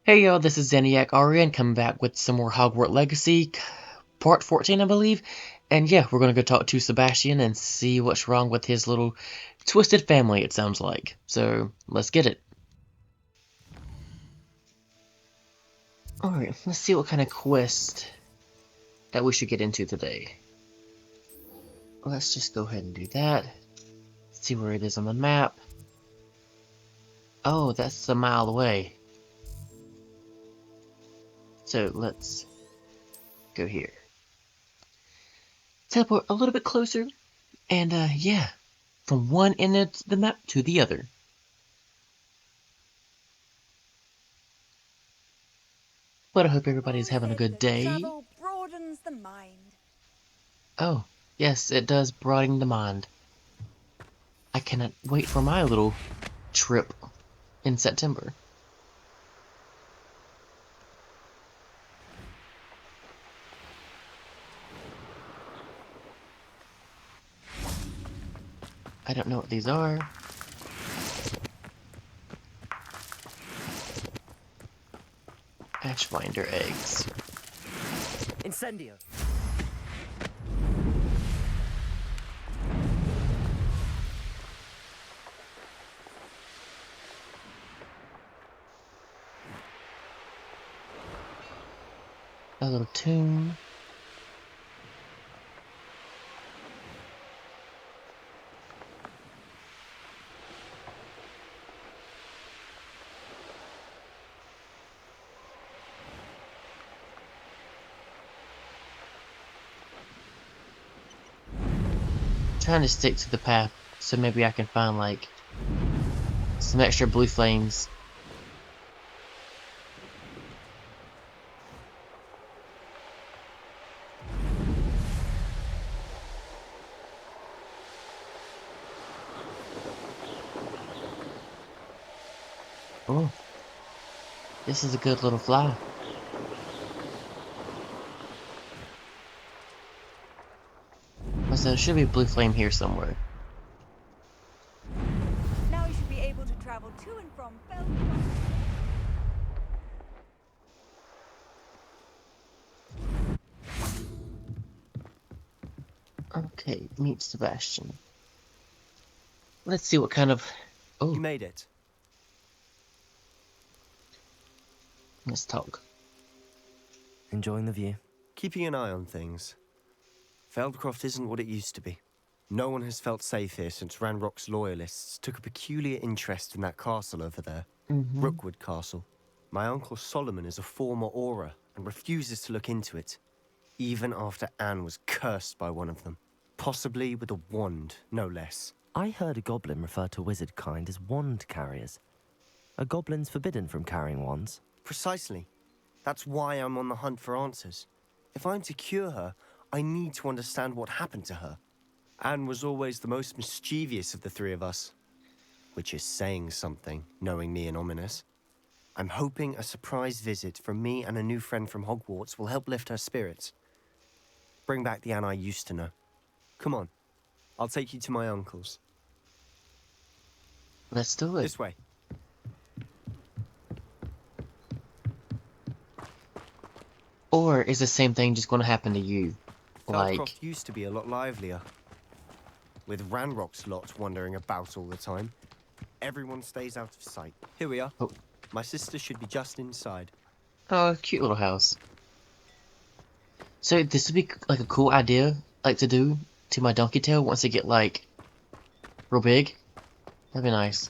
Hey y'all, this is Zaniac Arian coming back with some more Hogwarts Legacy, part 14 I believe. And yeah, we're gonna go talk to Sebastian and see what's wrong with his little twisted family, it sounds like. So, let's get it. Alright, let's see what kind of quest that we should get into today. Let's just go ahead and do that. See where it is on the map. Oh, that's a mile away. So, let's go here. Teleport a little bit closer, and yeah, from one end of the map to the other. But I hope everybody's having a good day. Travel broadens the mind. Oh, yes, it does broaden the mind. I cannot wait for my little trip in September. I don't know what these are. Ashwinder eggs. Incendio. A little tomb. Trying to stick to the path so maybe I can find like some extra blue flames. Oh, this is a good little fly. So there should be a blue flame here somewhere. Now you should be able to travel to and from Belgrade. Okay, meet Sebastian. Let's see what kind of... Oh, You made it. let's talk. Enjoying the view. Keeping an eye on things. Feldcroft isn't what it used to be. No one has felt safe here since Ranrock's loyalists took a peculiar interest in that castle over there. Rookwood Castle. My uncle Solomon is a former Auror and refuses to look into it, even after Anne was cursed by one of them. Possibly with a wand, no less. I heard a goblin refer to wizard kind as wand carriers. Are goblins forbidden from carrying wands? Precisely. That's why I'm on the hunt for answers. If I'm to cure her, I need to understand what happened to her. Anne was always the most mischievous of the three of us. Which is saying something, knowing me and Ominous. I'm hoping a surprise visit from me and a new friend from Hogwarts will help lift her spirits. Bring back the Anne I used to know. Come on, I'll take you to my uncle's. Let's do it. This way. Or is the same thing just going to happen to you? Like, Feldcroft used to be a lot livelier. With Ranrock's lot wandering about all the time. Everyone stays out of sight. Here we are. Oh. My sister should be just inside. oh, cute little house. So this would be like a cool idea, like to do to my donkey tail once they get like real big. That'd be nice.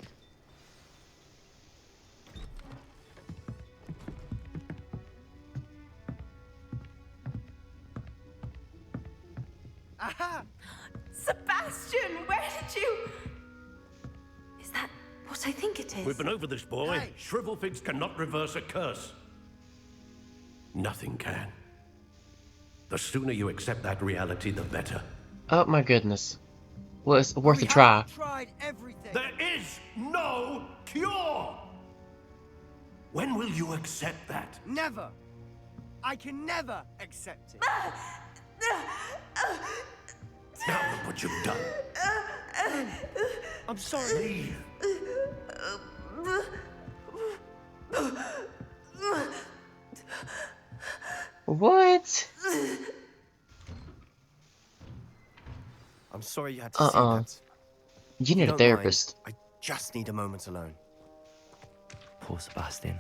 Aha! Sebastian, where did you... Is that what I think it is? We've been over this, boy. Hey. Shrivelfigs cannot reverse a curse. Nothing can. The sooner you accept that reality, the better. Oh my goodness. Well, it's worth a try. Tried everything. There is no cure! When will you accept that? Never. I can never accept it. Now look what you've done. I'm sorry. Leave. What? I'm sorry you had to see Uh-uh. that. You If you need a don't mind, therapist. I just need a moment alone. Poor Sebastian.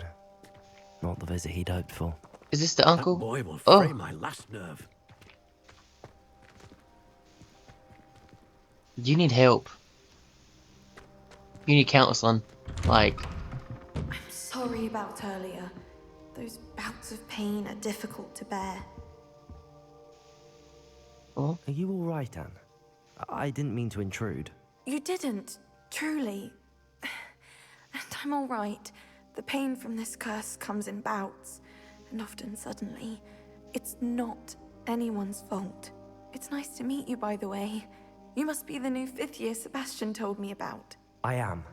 Not the visit he'd hoped for. Is this the That uncle? boy will fray Oh, my last nerve. you need help. You need counseling. Like, I'm sorry about earlier. Those bouts of pain are difficult to bear. oh, Are you all right, Anne? I didn't mean to intrude. You didn't, truly. And I'm all right. The pain from this curse comes in bouts, and often suddenly. It's not anyone's fault. It's nice to meet you, by the way. You must be the new 5th year Sebastian told me about. I am.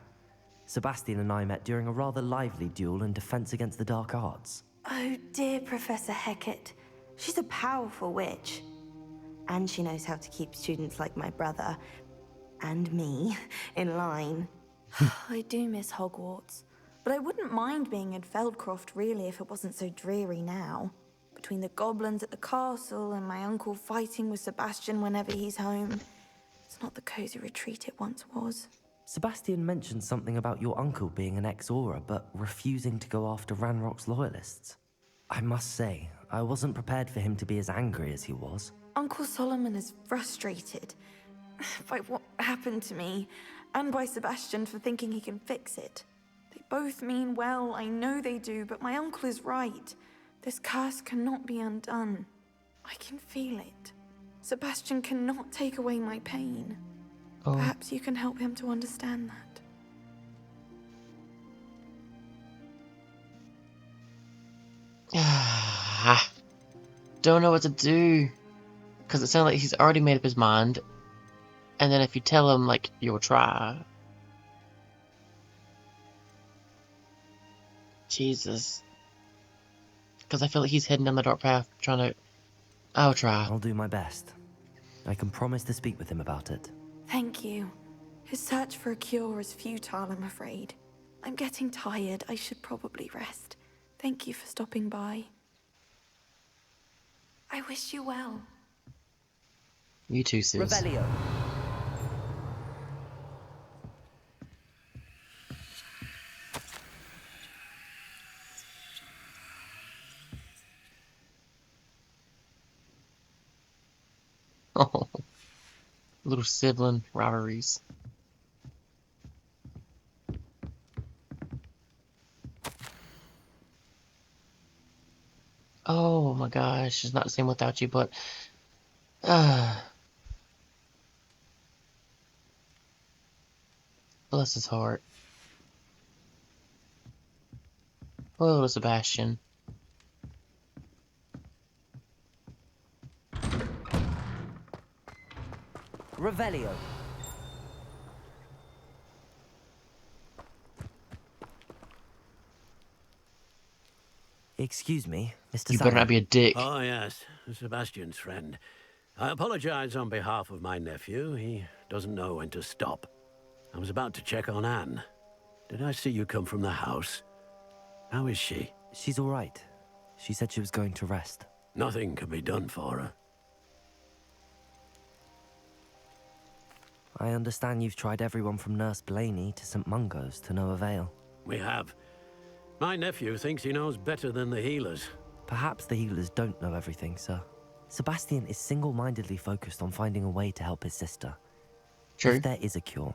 Sebastian and I met during a rather lively duel in Defense Against the Dark Arts. Oh, dear Professor Hecat. She's a powerful witch. And she knows how to keep students like my brother, and me, in line. I do miss Hogwarts, but I wouldn't mind being in Feldcroft really if it wasn't so dreary now. Between the goblins at the castle and my uncle fighting with Sebastian whenever he's home, it's not the cozy retreat it once was. Sebastian mentioned something about your uncle being an ex-Aura, but refusing to go after Ranrock's loyalists. I must say, I wasn't prepared for him to be as angry as he was. Uncle Solomon is frustrated by what happened to me, and by Sebastian for thinking he can fix it. They both mean well, I know they do, but my uncle is right. This curse cannot be undone. I can feel it. Sebastian cannot take away my pain. oh. Perhaps you can help him to understand that. Don't know what to do. Because it sounds like he's already made up his mind. And then if you tell him, like, you'll try. Jesus. Because I feel like he's heading down the dark path, trying to... I'll try. I'll do my best. I can promise to speak with him about it. Thank you. His search for a cure is futile, I'm afraid. I'm getting tired. I should probably rest. Thank you for stopping by. I wish you well. You too, sis. Revelio. Oh, little sibling rivalries. Oh my gosh, it's not the same without you, but... bless his heart. Poor little Sebastian. Revelio. Excuse me, Mr. You better Salmon. not be a dick. Oh, yes, Sebastian's friend. I apologize on behalf of my nephew. He doesn't know when to stop. I was about to check on Anne. Did I see you come from the house? How is she? She's all right. She said she was going to rest. Nothing can be done for her. I understand you've tried everyone from Nurse Blaney to St. Mungo's to no avail. We have. My nephew thinks he knows better than the healers. Perhaps the healers don't know everything, sir. Sebastian is single-mindedly focused on finding a way to help his sister. True. If there is a cure,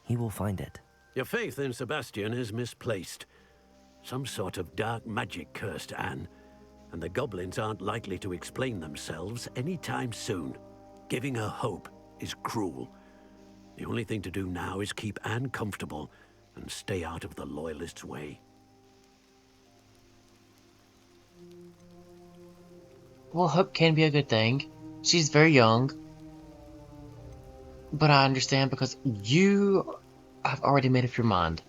he will find it. Your faith in Sebastian is misplaced. Some sort of dark magic cursed Anne, and the goblins aren't likely to explain themselves anytime soon. Giving her hope is cruel. The only thing to do now is keep Anne comfortable and stay out of the Loyalists' way. Well, hope can be a good thing. She's very young. But I understand because you have already made up your mind.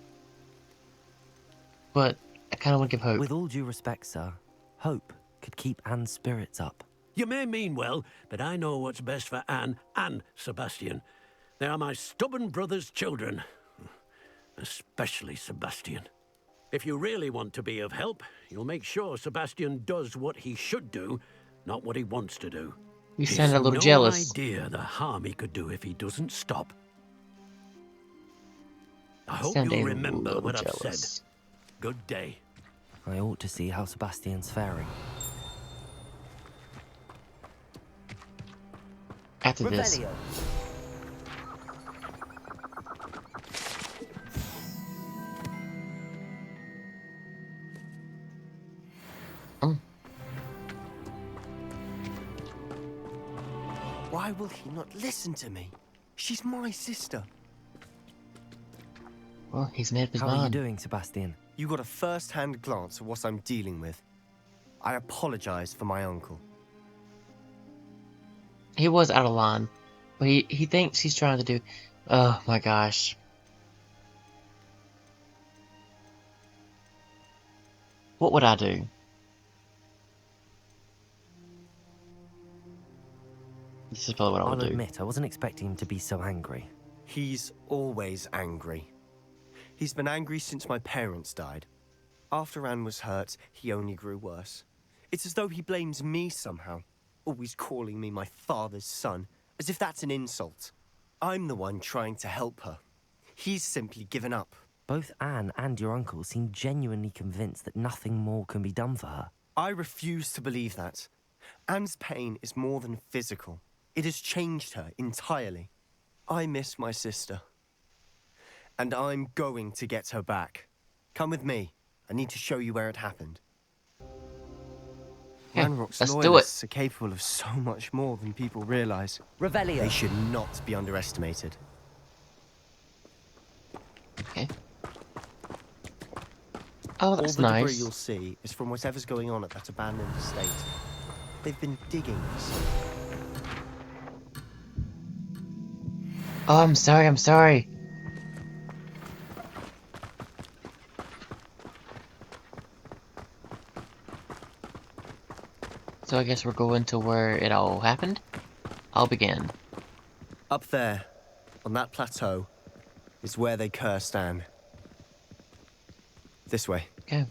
But I kind of want to give hope. With all due respect, sir, hope could keep Anne's spirits up. You may mean well, but I know what's best for Anne and Sebastian. They are my stubborn brother's children. Especially Sebastian. If you really want to be of help, you'll make sure Sebastian does what he should do, not what he wants to do. You He's sound a little no jealous. idea the harm he could do if he doesn't stop. I hope Sound you'll a remember little what I've jealous. said. Good day. I ought to see how Sebastian's faring. After this. Revelio. Why will he not listen to me? She's my sister. Well, he's made up his How are you mind. doing, Sebastian? You got a first-hand glance at what I'm dealing with. I apologize for my uncle. He was out of line, but he thinks he's trying to do. Oh my gosh. What would I do? This is probably what I I'll would do. admit, I wasn't expecting him to be so angry. He's always angry. He's been angry since my parents died. After Anne was hurt, he only grew worse. It's as though he blames me somehow, always calling me my father's son, as if that's an insult. I'm the one trying to help her. He's simply given up. Both Anne and your uncle seem genuinely convinced that nothing more can be done for her. I refuse to believe that. Anne's pain is more than physical. It has changed her entirely. I miss my sister. And I'm going to get her back. Come with me. I need to show you where it happened. Yeah, Ranrock's let's do it. loyalists are capable of so much more than people realize. Revelio. They should not be underestimated. Okay. Oh, All that's the debris nice. you'll see is from whatever's going on at that abandoned estate. They've been digging this. Oh, I'm sorry, I'm sorry. So I guess we're going to where it all happened? I'll begin. Up there, on that plateau, is where they cursed Anne. This way. Okay.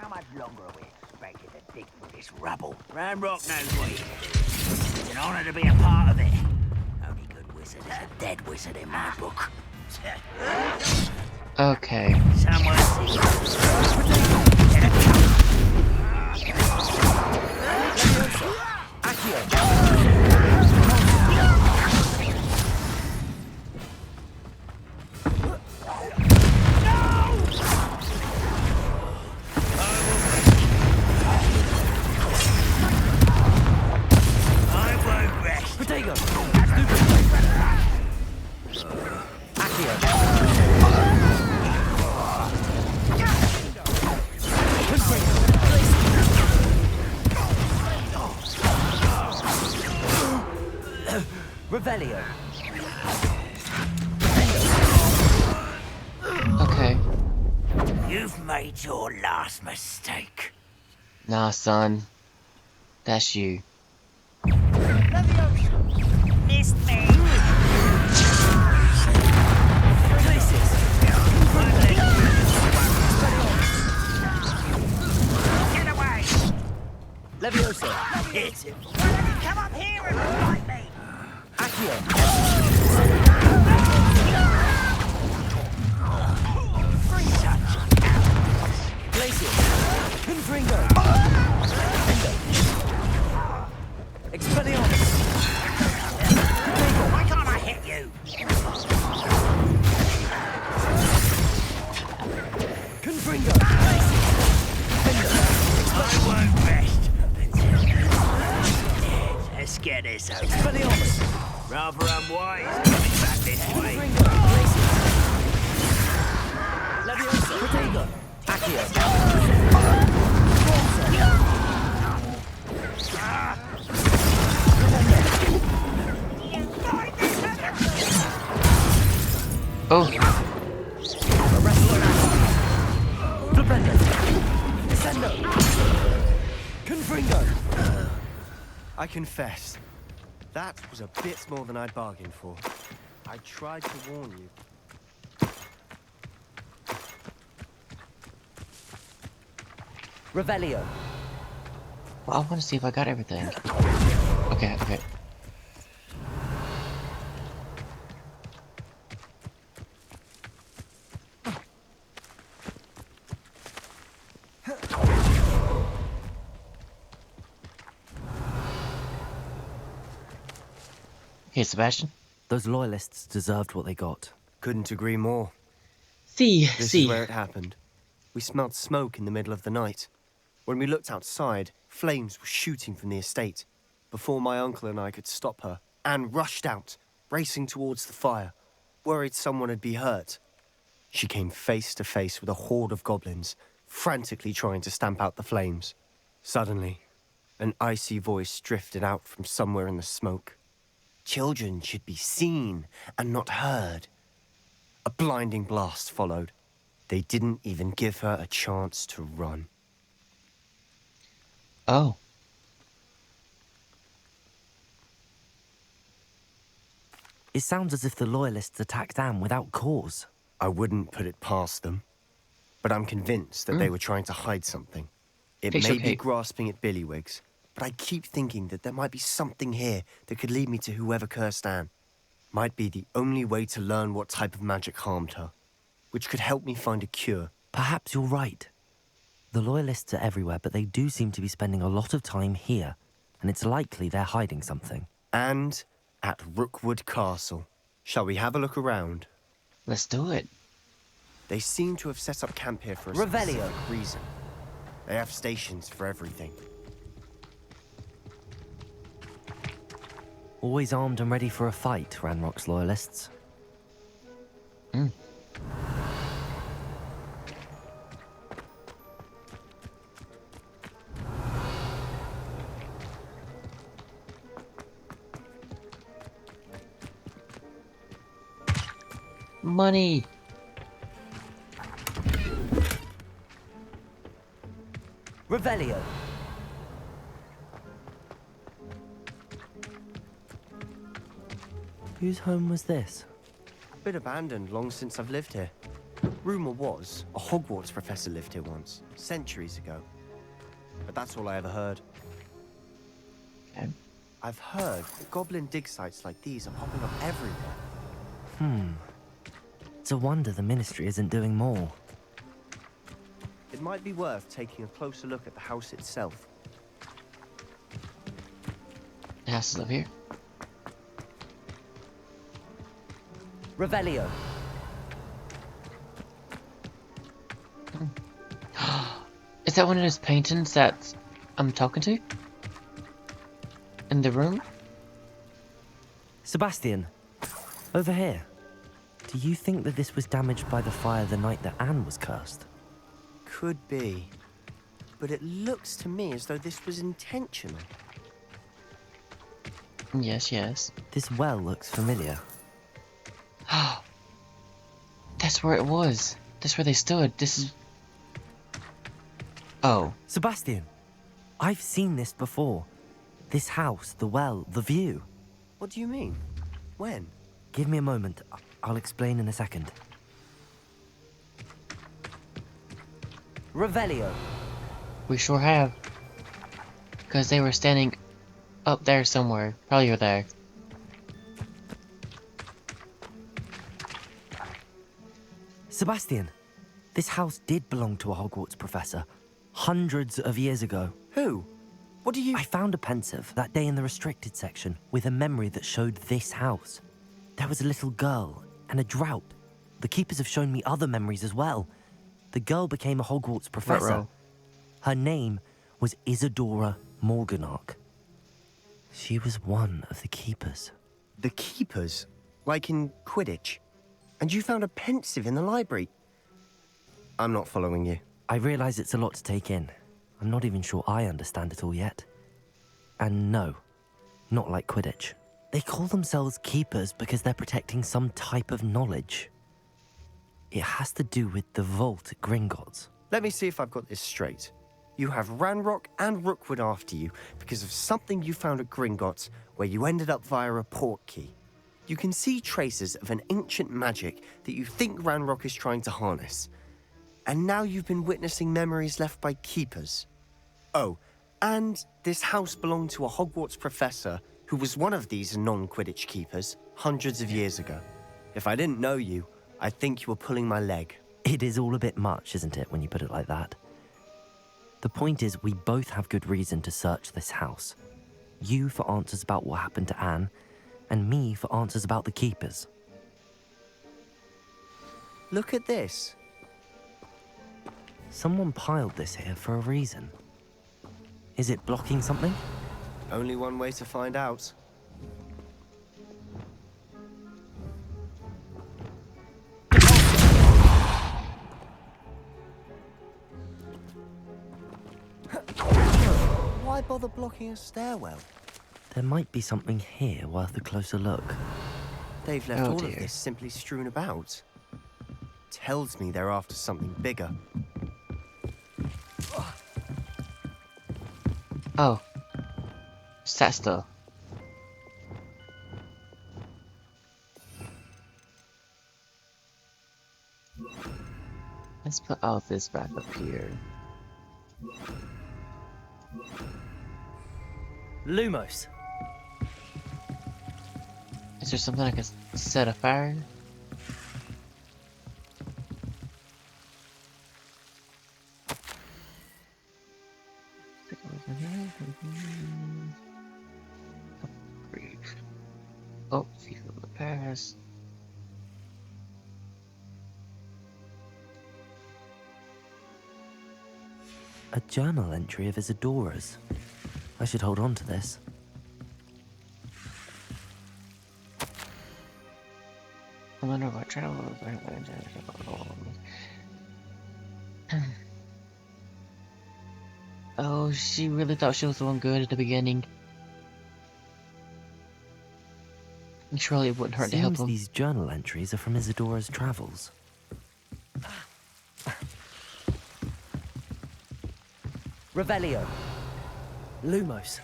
How much longer are we expected to dig through this rubble? Ranrock knows what he's doing. It's an honor to be a part of it. Only good wizard is a dead wizard in my book. Okay. Someone see. I won't rest. Protego! Revelio. Okay. You've made your last mistake. Nah, son. That's you. Missed me. Get away. Leviosa. Hit him. Why don't you come up here and fight me? Accio. Glacius. Confringo. Expelliarmus. Why can't I hit you? Confringo. I won't rest until you're dead. Let's get this over. Expelliarmus. Rather unwise coming back this way. Confringo. Glacius. Leviosa. Protego. Accio. Oh, Flipendo. Descendo. Confringo. I confess, That was a bit more than I'd bargained for. I tried to warn you. Revelio. Well, I want to see if I got everything. Okay, okay. Okay, Sebastian. Those loyalists deserved what they got. Couldn't agree more. This is See. where it happened. We smelled smoke in the middle of the night. When we looked outside, flames were shooting from the estate. Before my uncle and I could stop her, Anne rushed out, racing towards the fire, worried someone had been hurt. She came face to face with a horde of goblins, frantically trying to stamp out the flames. Suddenly, an icy voice drifted out from somewhere in the smoke. Children should be seen and not heard. A blinding blast followed. They didn't even give her a chance to run. Oh. It sounds as if the loyalists attacked Anne without cause. I wouldn't put it past them, but I'm convinced that they were trying to hide something. It Piece may of be cake. grasping at billywhigs, but I keep thinking that there might be something here that could lead me to whoever cursed Anne. Might be the only way to learn what type of magic harmed her, which could help me find a cure. Perhaps you're right. The loyalists are everywhere, but they do seem to be spending a lot of time here, and it's likely they're hiding something. And at Rookwood Castle. Shall we have a look around? Let's do it. They seem to have set up camp here for a Revelio. specific reason. They have stations for everything. Always armed and ready for a fight, Ranrock's loyalists. Money. Revelio. Whose home was this? Been abandoned long since I've lived here. Rumour was a Hogwarts professor lived here once, centuries ago. But that's all I ever heard. Okay. I've heard that goblin dig sites like these are popping up everywhere. It's a wonder the Ministry isn't doing more. It might be worth taking a closer look at the house itself. The house is up here. Revelio. Is that one of those paintings that I'm talking to? In the room? Sebastian, over here. Do you think that this was damaged by the fire the night that Anne was cursed? Could be. But it looks to me as though this was intentional. Yes, yes. This well looks familiar. That's where it was. That's where they stood. This is... Oh. Sebastian, I've seen this before. This house, the well, the view. What do you mean? When? Give me a moment. I'll explain in a second. Revelio. We sure have. Because they were standing up there somewhere. Probably over there. Sebastian, this house did belong to a Hogwarts professor. Hundreds of years ago. Who? What do you... I found a pensive that day in the restricted section with a memory that showed this house. There was a little girl and a drought. The keepers have shown me other memories as well. The girl became a Hogwarts professor. Ruh-roh. Her name was Isadora Morganach. She was one of the keepers. The keepers? Like in Quidditch? And you found a pensive in the library? I'm not following you. I realize it's a lot to take in. I'm not even sure I understand it all yet. And no, not like Quidditch. They call themselves keepers because they're protecting some type of knowledge. It has to do with the vault at Gringotts. Let me see if I've got this straight. You have Ranrock and Rookwood after you because of something you found at Gringotts, where you ended up via a port key. You can see traces of an ancient magic that you think Ranrock is trying to harness. And now you've been witnessing memories left by keepers. Oh, and this house belonged to a Hogwarts professor who was one of these non-Quidditch keepers hundreds of years ago. If I didn't know you, I'd think you were pulling my leg. It is all a bit much, isn't it, when you put it like that? The point is, we both have good reason to search this house. You for answers about what happened to Anne, and me for answers about the keepers. Look at this. Someone piled this here for a reason. Is it blocking something? Only one way to find out. Why bother blocking a stairwell? There might be something here worth a closer look. They've left Oh, all dear. of this simply strewn about. Tells me they're after something bigger. Oh. It's that stuff. Let's put all this back up here. Lumos! Is there something I can set afire? Oh, see from the past. A journal entry of Isadora's. I should hold on to this. I wonder what travel. Oh, she really thought she was the one good at the beginning. And surely it wouldn't hurt to help Seems him. these journal entries are from Isadora's travels. Revelio. Lumos.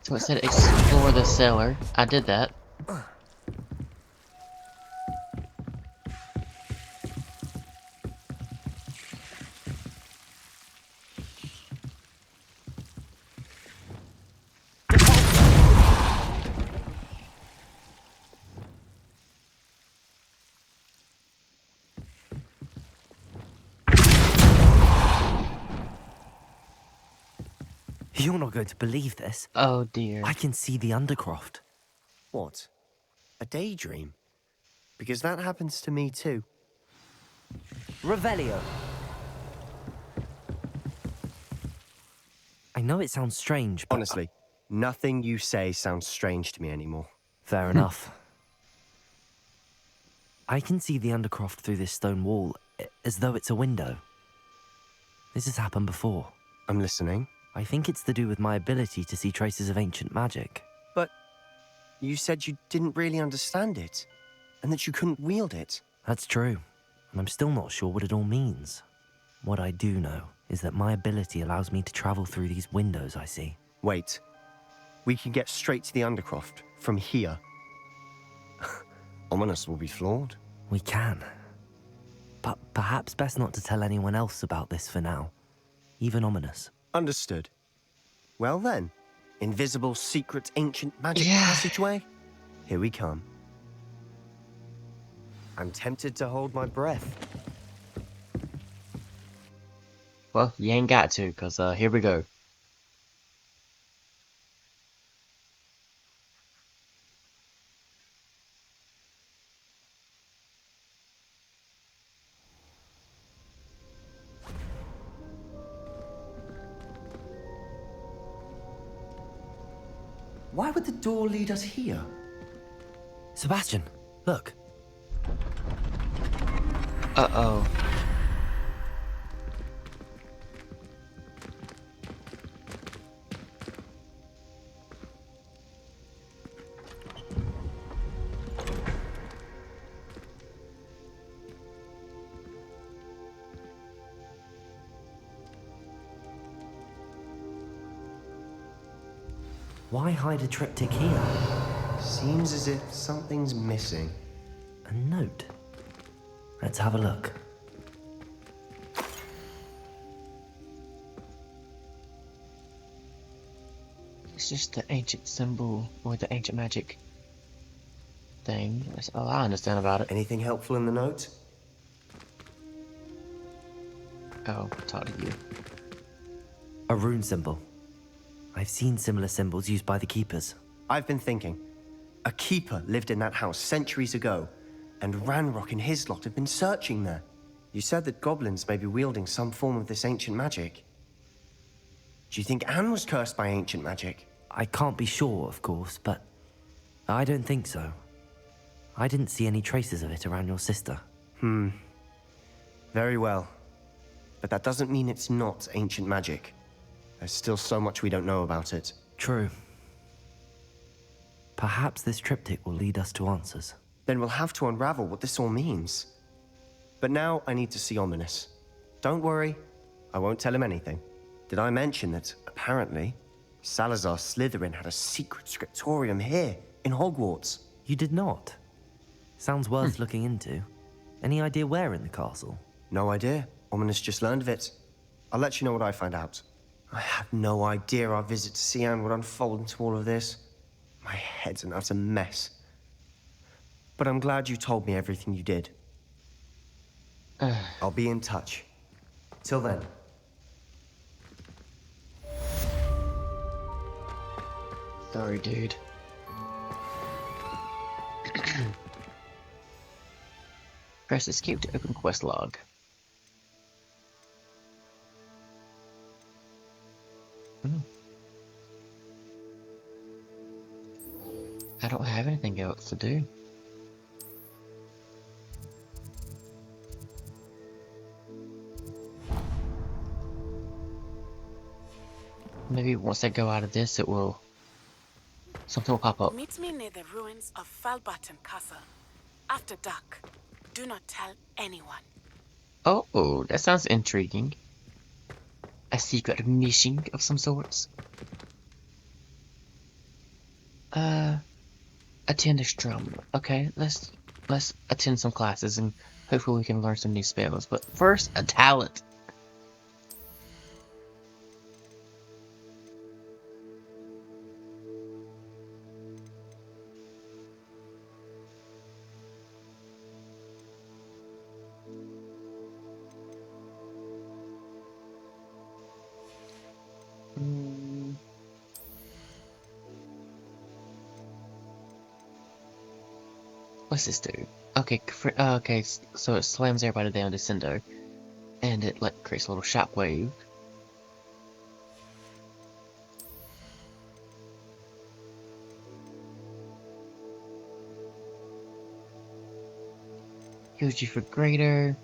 So it said explore the cellar. I did that. You're not going to believe this. Oh dear. I can see the Undercroft. What? A daydream? Because that happens to me too. Revelio. I know it sounds strange, but... Honestly, nothing you say sounds strange to me anymore. Fair enough. I can see the Undercroft through this stone wall, as though it's a window. This has happened before. I'm listening. I think it's to do with my ability to see traces of ancient magic. But you said you didn't really understand it, and that you couldn't wield it. That's true, and I'm still not sure what it all means. What I do know is that my ability allows me to travel through these windows I see. Wait. We can get straight to the Undercroft from here. Ominous will be floored. We can. But perhaps best not to tell anyone else about this for now. Even Ominous. Understood. Well then, invisible, secret, ancient magic Yeah. passageway? Here we come. I'm tempted to hold my breath. Well, you ain't got to, cause here we go. Why would the door lead us here? Sebastian, look. Uh-oh. Why hide a triptych here? Seems as if something's missing. A note. Let's have a look. It's just the ancient symbol or the ancient magic thing. That's all I understand about it. Anything helpful in the note? Oh, talk to you. A rune symbol. I've seen similar symbols used by the keepers. I've been thinking. A keeper lived in that house centuries ago, and Ranrock and his lot have been searching there. You said that goblins may be wielding some form of this ancient magic. Do you think Anne was cursed by ancient magic? I can't be sure, of course, but I don't think so. I didn't see any traces of it around your sister. Very well. But that doesn't mean it's not ancient magic. There's still so much we don't know about it. True. Perhaps this triptych will lead us to answers. Then we'll have to unravel what this all means. But now I need to see Ominous. Don't worry, I won't tell him anything. Did I mention that, apparently, Salazar Slytherin had a secret scriptorium here, in Hogwarts? You did not? Sounds worth looking into. Any idea where in the castle? No idea. Ominous just learned of it. I'll let you know what I find out. I have no idea our visit to Cian would unfold into all of this. My head's an utter mess. But I'm glad you told me everything you did. I'll be in touch. Till then. Sorry, dude. Press escape to open quest log. I don't have anything else to do. Maybe once I go out of this, something will pop up. Meet me near the ruins of Falbaton Castle. After dark. Do not tell anyone. Oh, that sounds intriguing. A secret mission of some sorts. Attend a strum. Okay, let's attend some classes and hopefully we can learn some new spells. But first, a talent. What's this do? Okay, okay, so it slams everybody down to Cinder, and it creates a little shockwave. Heals you for greater.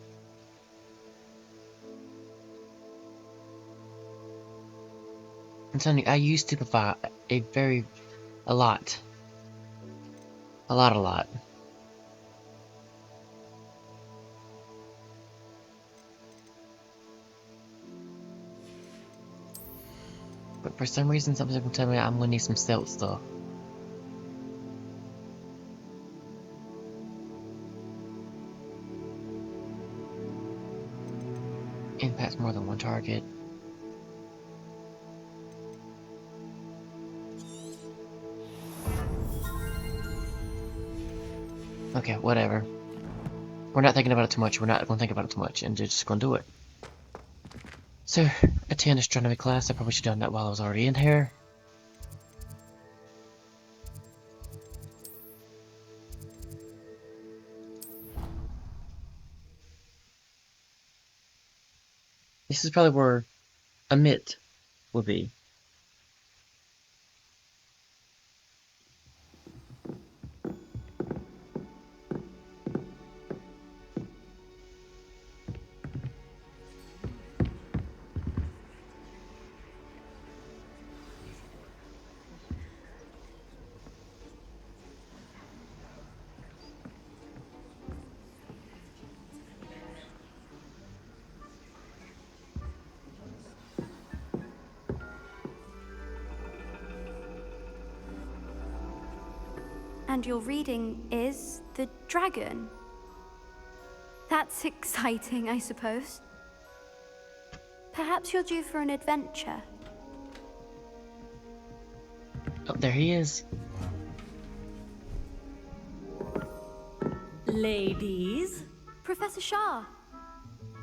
I'm telling you, I use Stupefy a lot. A lot. But for some reason, something's gonna tell me I'm gonna need some stealth stuff. Impacts more than one target. Okay, whatever. We're not thinking about it too much. We're not gonna think about it too much, and just gonna do it. So, attend astronomy class. I probably should have done that while I was already in here. This is probably where Amit will be. understand your reading is the dragon. That's exciting, I suppose. Perhaps you're due for an adventure. Oh, there he is. Ladies, Professor Shah.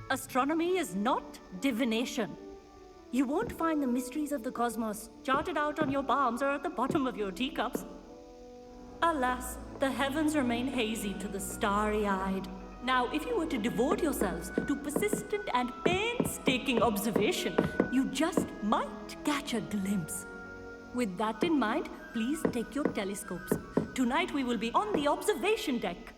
astronomy is not divination. You won't find the mysteries of the cosmos charted out on your palms or at the bottom of your teacups. Alas, the heavens remain hazy to the starry-eyed. Now, if you were to devote yourselves to persistent and painstaking observation, you just might catch a glimpse. With that in mind, please take your telescopes. Tonight we will be on the observation deck.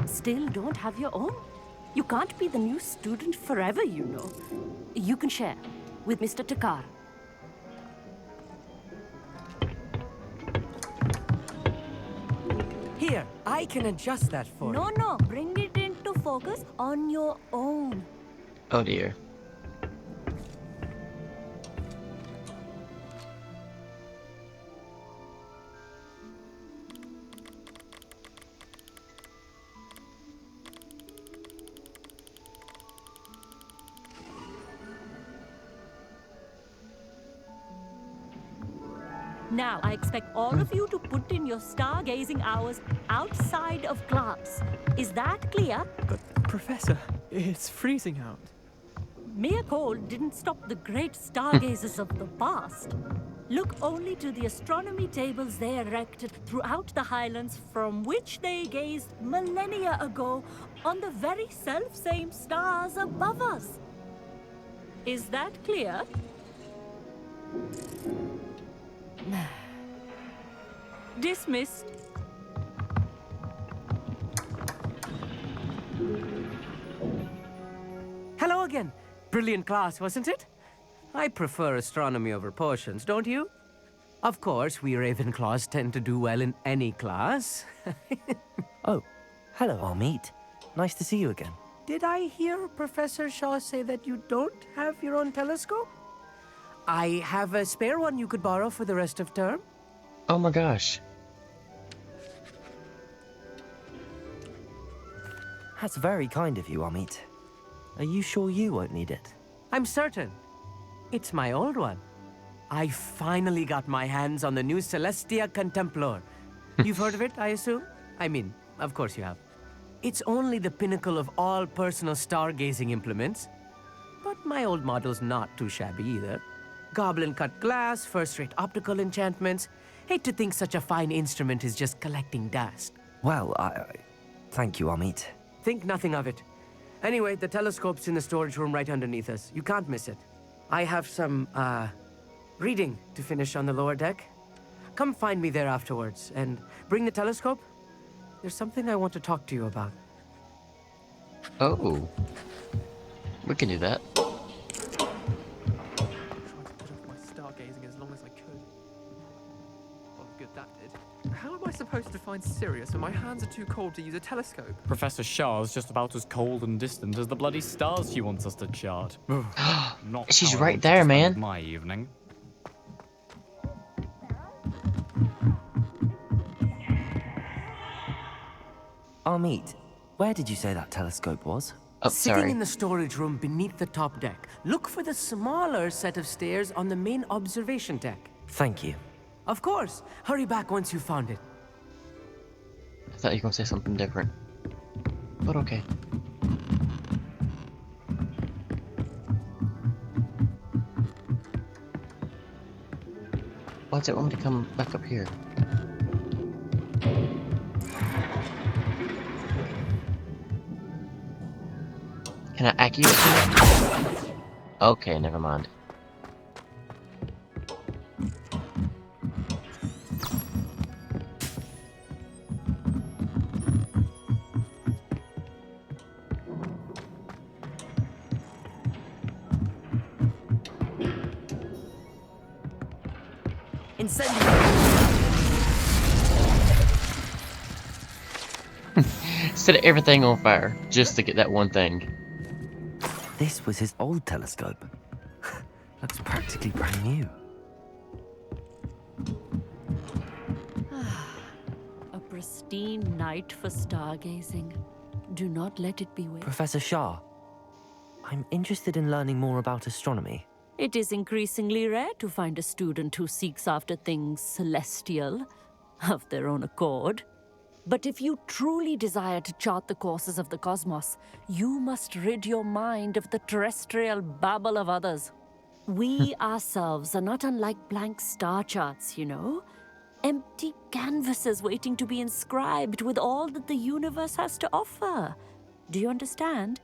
Still don't have your own? You can't be the new student forever, you know. You can share with Mr. Takar. Here, I can adjust that for you. No, bring it into focus on your own. Oh dear. Now, I expect all of you to put in your stargazing hours outside of class. Is that clear? But, Professor, it's freezing out. Mere cold didn't stop the great stargazers of the past. Look only to the astronomy tables they erected throughout the highlands from which they gazed millennia ago on the very self-same stars above us. Is that clear? Dismissed. Hello again. Brilliant class, wasn't it? I prefer astronomy over potions, don't you? Of course, we Ravenclaws tend to do well in any class. Oh, hello, Amit. Nice to see you again. Did I hear Professor Shaw say that you don't have your own telescope? I have a spare one you could borrow for the rest of term. Oh my gosh. That's very kind of you, Amit. Are you sure you won't need it? I'm certain. It's my old one. I finally got my hands on the new Celestia Contemplar. You've heard of it, I assume? I mean, of course you have. It's only the pinnacle of all personal stargazing implements. But my old model's not too shabby either. Goblin-cut glass, first-rate optical enchantments. Hate to think such a fine instrument is just collecting dust. Well, thank you, Amit. Think nothing of it. Anyway, the telescope's in the storage room right underneath us. You can't miss it. I have some, reading to finish on the lower deck. Come find me there afterwards, and bring the telescope. There's something I want to talk to you about. Oh. We can do that. I tried to put off my stargazing as long as I could. Oh, good that did. How am I supposed to find Sirius when my hands are too cold to use a telescope? Professor Shah's just about as cold and distant as the bloody stars she wants us to chart. Not She's how I right want to there, spend man. My evening. Amit, where did you say that telescope was? Oh, Sitting sorry. in the storage room beneath the top deck. Look for the smaller set of stairs on the main observation deck. Thank you. Of course. Hurry back once you've found it. I thought you were going to say something different. But okay. Why's it want me to come back up here? Can I accurate it? Okay, never mind. Set everything on fire just to get that one thing. This was his old telescope. Looks practically brand new. A pristine night for stargazing. Do not let it be wasted. Professor Shah, I'm interested in learning more about astronomy. It is increasingly rare to find a student who seeks after things celestial, of their own accord. But if you truly desire to chart the courses of the cosmos, you must rid your mind of the terrestrial babble of others. We ourselves are not unlike blank star charts, you know? Empty canvases waiting to be inscribed with all that the universe has to offer. Do you understand?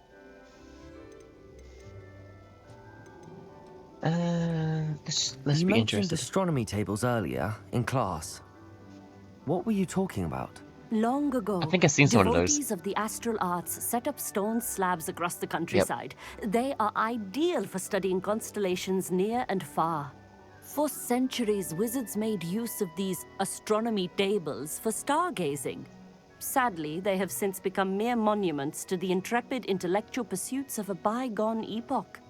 Let's You be mentioned interested. astronomy tables earlier in class. What were you talking about? Long ago, I think I've seen some of those. devotees of the astral arts set up stone slabs across the countryside. They are ideal for studying constellations near and far. For centuries, wizards made use of these astronomy tables for stargazing. Sadly, they have since become mere monuments to the intrepid intellectual pursuits of a bygone epoch.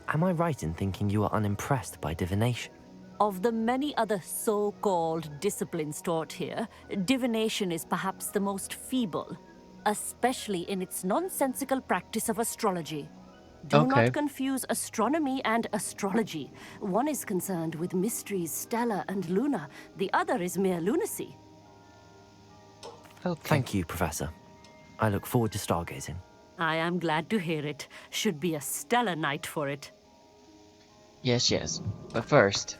Am I right in thinking you are unimpressed by divination? Of the many other so-called disciplines taught here, divination is perhaps the most feeble, especially in its nonsensical practice of astrology. Do not confuse astronomy and astrology. One is concerned with mysteries stellar and lunar, the other is mere lunacy. Thank you, Professor. I look forward to stargazing. I am glad to hear it. Should be a stellar night for it. Yes, yes. But first...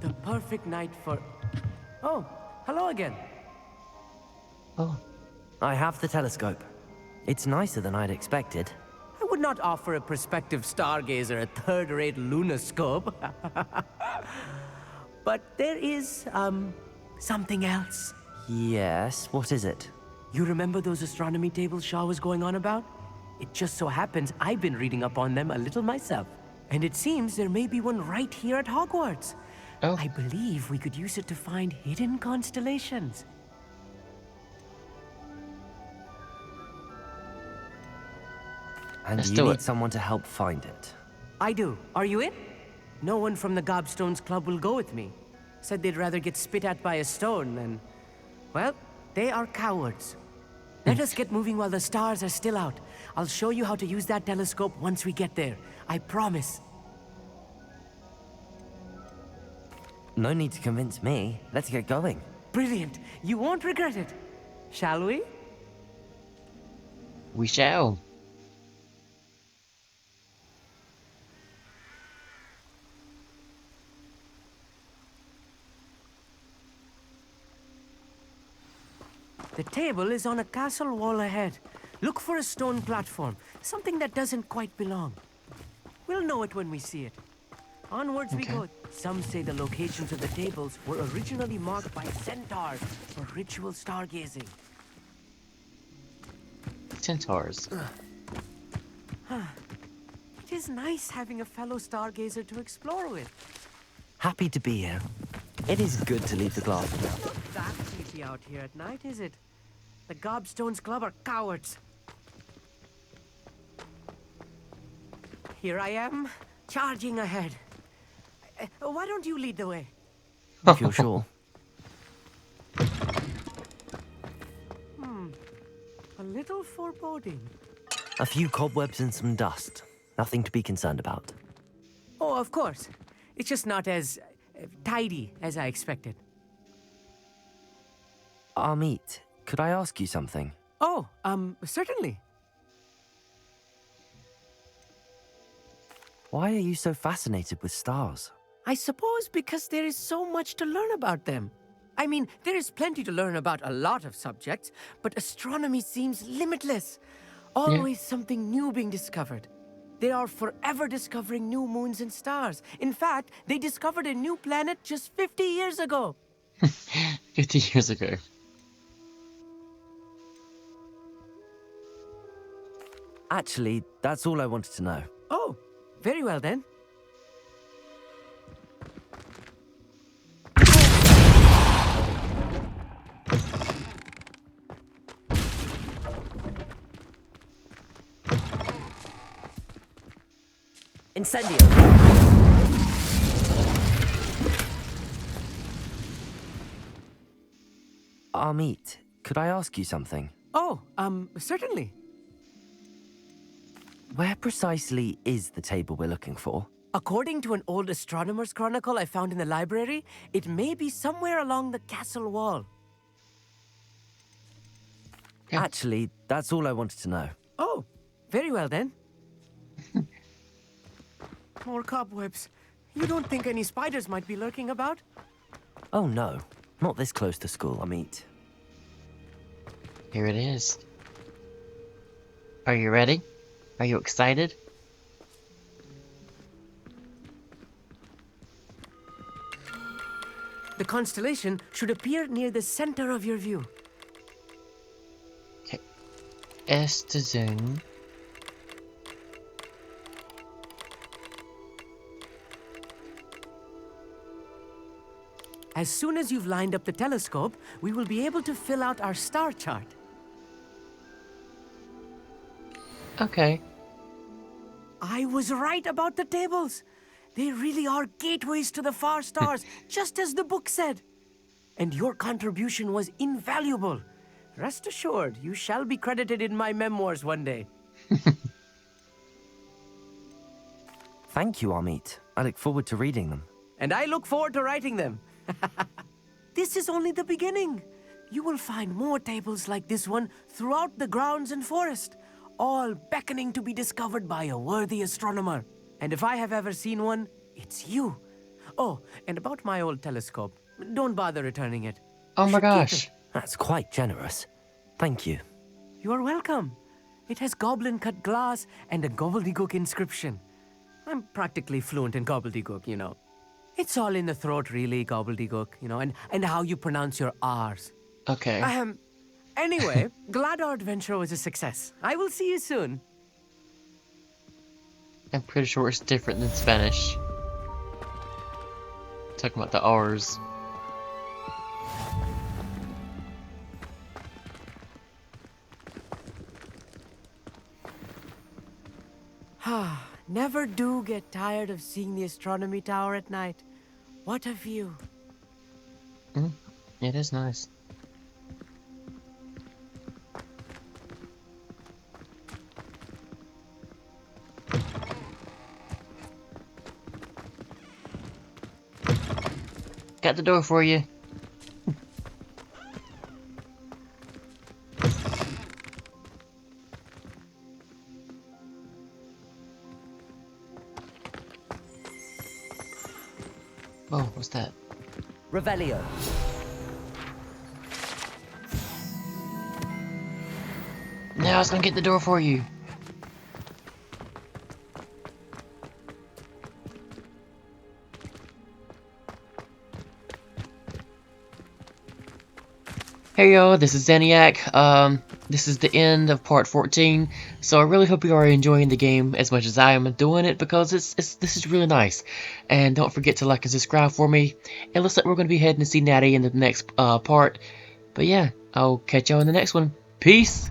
The perfect night for... Oh, hello again. Oh. I have the telescope. It's nicer than I'd expected. I would not offer a prospective stargazer a third-rate lunoscope. But there is, something else. Yes, what is it? You remember those astronomy tables Shaw was going on about? It just so happens I've been reading up on them a little myself. And it seems there may be one right here at Hogwarts. Oh. I believe we could use it to find hidden constellations. And Let's you do need it. someone to help find it. I do. Are you in? No one from the Gobstones Club will go with me. Said they'd rather get spit at by a stone than... Well, they are cowards. Let us get moving while the stars are still out. I'll show you how to use that telescope once we get there. I promise. No need to convince me. Let's get going. Brilliant. You won't regret it. Shall we? We shall. The table is on a castle wall ahead. Look for a stone platform, something that doesn't quite belong. We'll know it when we see it. Onwards we go. Some say the locations of the tables were originally marked by centaurs for ritual stargazing. Centaurs. It is nice having a fellow stargazer to explore with. Happy to be here. It is good to leave the glass without. Not that creepy out here at night, is it? The Gobstones Club are cowards. Here I am, charging ahead. Why don't you lead the way? If you're sure. A little foreboding. A few cobwebs and some dust. Nothing to be concerned about. Oh, of course. It's just not as tidy as I expected. Amit, could I ask you something? Oh, certainly. Why are you so fascinated with stars? I suppose because there is so much to learn about them. I mean, there is plenty to learn about a lot of subjects, but astronomy seems limitless. Always something new being discovered. They are forever discovering new moons and stars. In fact, they discovered a new planet just 50 years ago. 50 years ago. Actually, that's all I wanted to know. Oh, very well then. Incendio! Amit, could I ask you something? Oh, certainly. Where precisely is the table we're looking for? According to an old astronomer's chronicle I found in the library, it may be somewhere along the castle wall. Yeah. Actually, that's all I wanted to know. Oh, very well then. More cobwebs. You don't think any spiders might be lurking about? Oh no, not this close to school, Amit. Here it is. Are you ready? Are you excited? The constellation should appear near the center of your view. Okay. S to zoom. As soon as you've lined up the telescope, we will be able to fill out our star chart. Okay. I was right about the tables. They really are gateways to the far stars, just as the book said. And your contribution was invaluable. Rest assured, you shall be credited in my memoirs one day. Thank you, Amit. I look forward to reading them. And I look forward to writing them. This is only the beginning. You will find more tables like this one throughout the grounds and forest, all beckoning to be discovered by a worthy astronomer. And if I have ever seen one, it's you. Oh, and about my old telescope, don't bother returning it. Oh You my should keep gosh. it. That's quite generous. Thank you. You are welcome. It has goblin-cut glass and a gobbledygook inscription. I'm practically fluent in gobbledygook, you know. It's all in the throat, really, gobbledygook, you know, and how you pronounce your R's. Okay. Anyway, glad our adventure was a success. I will see you soon. I'm pretty sure it's different than Spanish. Talking about the R's. Never do get tired of seeing the astronomy tower at night. What a view. It is nice. Got the door for you. Oh, what's that? Revelio. Now I was gonna get the door for you. Hey y'all, this is Zaniac. This is the end of part 14, so I really hope you are enjoying the game as much as I am doing it, because this is really nice. And don't forget to like and subscribe for me. It looks like we're going to be heading to see Natty in the next part. But yeah, I'll catch y'all in the next one. Peace!